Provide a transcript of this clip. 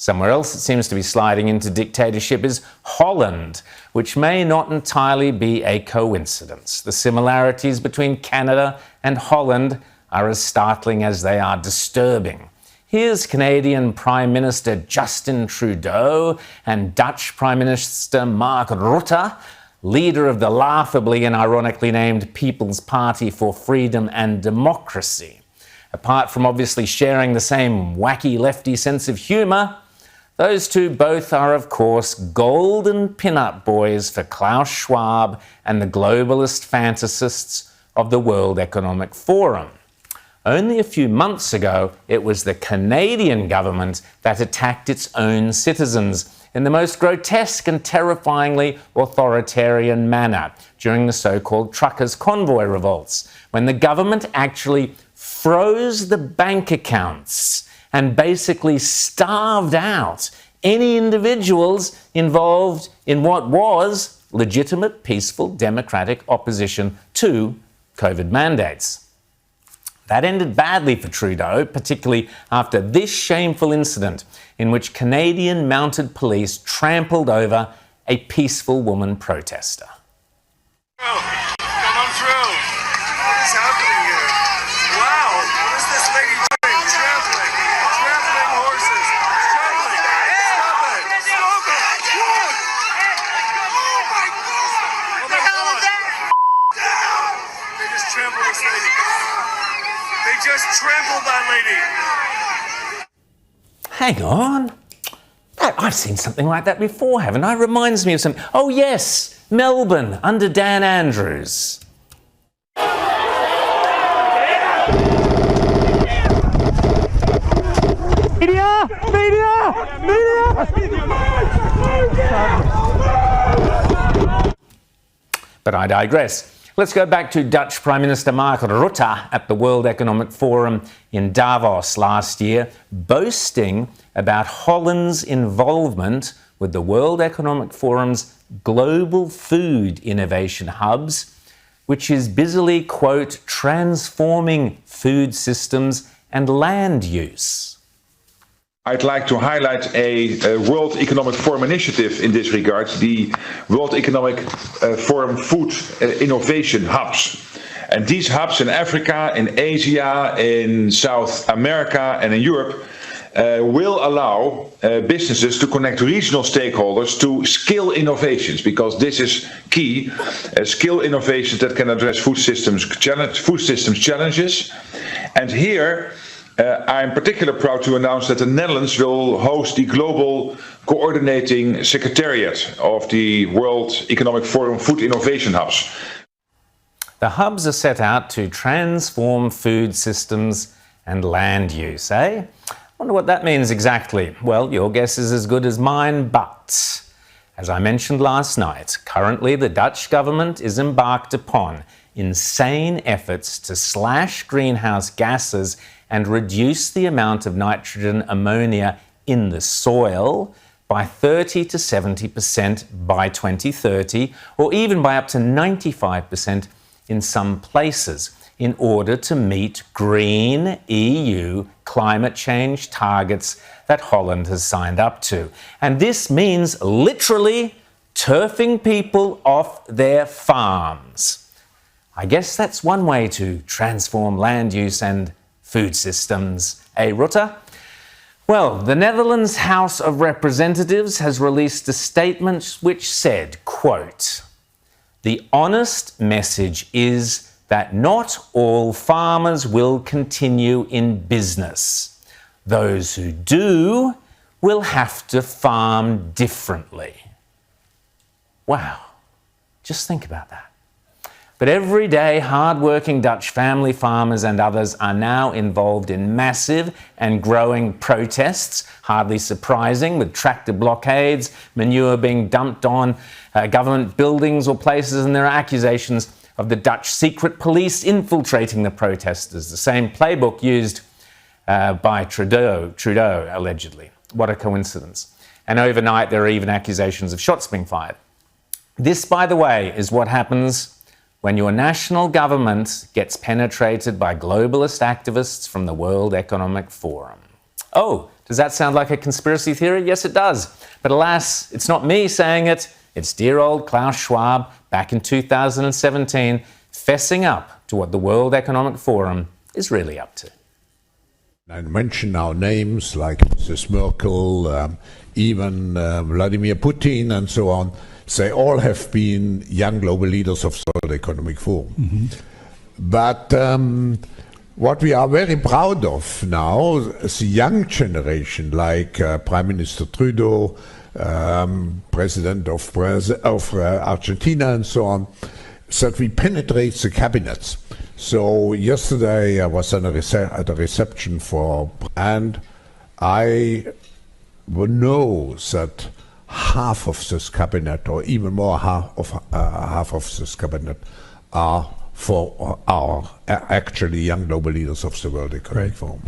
Somewhere else it seems to be sliding into dictatorship is Holland, which may not entirely be a coincidence. The similarities between Canada and Holland are as startling as they are disturbing. Here's Canadian Prime Minister Justin Trudeau and Dutch Prime Minister Mark Rutte, leader of the laughably and ironically named People's Party for Freedom and Democracy. Apart from obviously sharing the same wacky lefty sense of humour, those two both are, of course, golden pin-up boys for Klaus Schwab and the globalist fantasists of the World Economic Forum. Only a few months ago, it was the Canadian government that attacked its own citizens in the most grotesque and terrifyingly authoritarian manner during the so-called truckers' convoy revolts, when the government actually froze the bank accounts and basically starved out any individuals involved in what was legitimate, peaceful, democratic opposition to COVID mandates. That ended badly for Trudeau, particularly after this shameful incident in which Canadian mounted police trampled over a peaceful woman protester. Come on through. What is happening here? Wow, what is this lady doing? Trampling horses. Stop it. Stop it. Look. Oh my God. What the hell is that? Down. They just trampled this lady. They just trampled that lady. Hang on. I've seen something like that before, haven't I? Reminds me of something. Oh yes, Melbourne, under Dan Andrews. Media! But I digress. Let's go back to Dutch Prime Minister Mark Rutte at the World Economic Forum in Davos last year, boasting about Holland's involvement with the World Economic Forum's global food innovation hubs, which is busily, quote, transforming food systems and land use. I'd like to highlight a World Economic Forum initiative in this regard, the World Economic Forum Food Innovation Hubs. And these hubs in Africa, in Asia, in South America and in Europe will allow businesses to connect regional stakeholders to skill innovations, because this is key, skill innovations that can address food systems challenges. And here, I'm particularly proud to announce that the Netherlands will host the Global Coordinating Secretariat of the World Economic Forum Food Innovation Hubs. The hubs are set out to transform food systems and land use, eh? I wonder what that means exactly. Well, your guess is as good as mine, but as I mentioned last night, currently the Dutch government is embarked upon insane efforts to slash greenhouse gases and reduce the amount of nitrogen ammonia in the soil by 30 to 70% by 2030, or even by up to 95% in some places, in order to meet green EU climate change targets that Holland has signed up to. And this means literally turfing people off their farms. I guess that's one way to transform land use and food systems, eh, Rutte? Well, the Netherlands House of Representatives has released a statement which said, quote, "The honest message is that not all farmers will continue in business. Those who do will have to farm differently." Wow, just think about that. But everyday hard-working Dutch family farmers and others are now involved in massive and growing protests, hardly surprising, with tractor blockades, manure being dumped on government buildings or places, and there are accusations of the Dutch secret police infiltrating the protesters, the same playbook used by Trudeau, allegedly. What a coincidence. And overnight there are even accusations of shots being fired. This, by the way, is what happens when your national government gets penetrated by globalist activists from the World Economic Forum. Oh, Does that sound like a conspiracy theory? Yes, it does. But alas, it's not me saying it. It's dear old Klaus Schwab back in 2017 fessing up to what the World Economic Forum is really up to. I mention now names like Mrs. Merkel, even Vladimir Putin and so on. They all have been young global leaders of the World Economic Forum. Mm-hmm. But what we are very proud of now is the young generation, like Prime Minister Trudeau, President of Argentina and so on, that we penetrate the cabinets. So yesterday I was at a reception for, and I know that half of this cabinet, or even more half of this cabinet, are for our actually young global leaders of the World Economic Forum.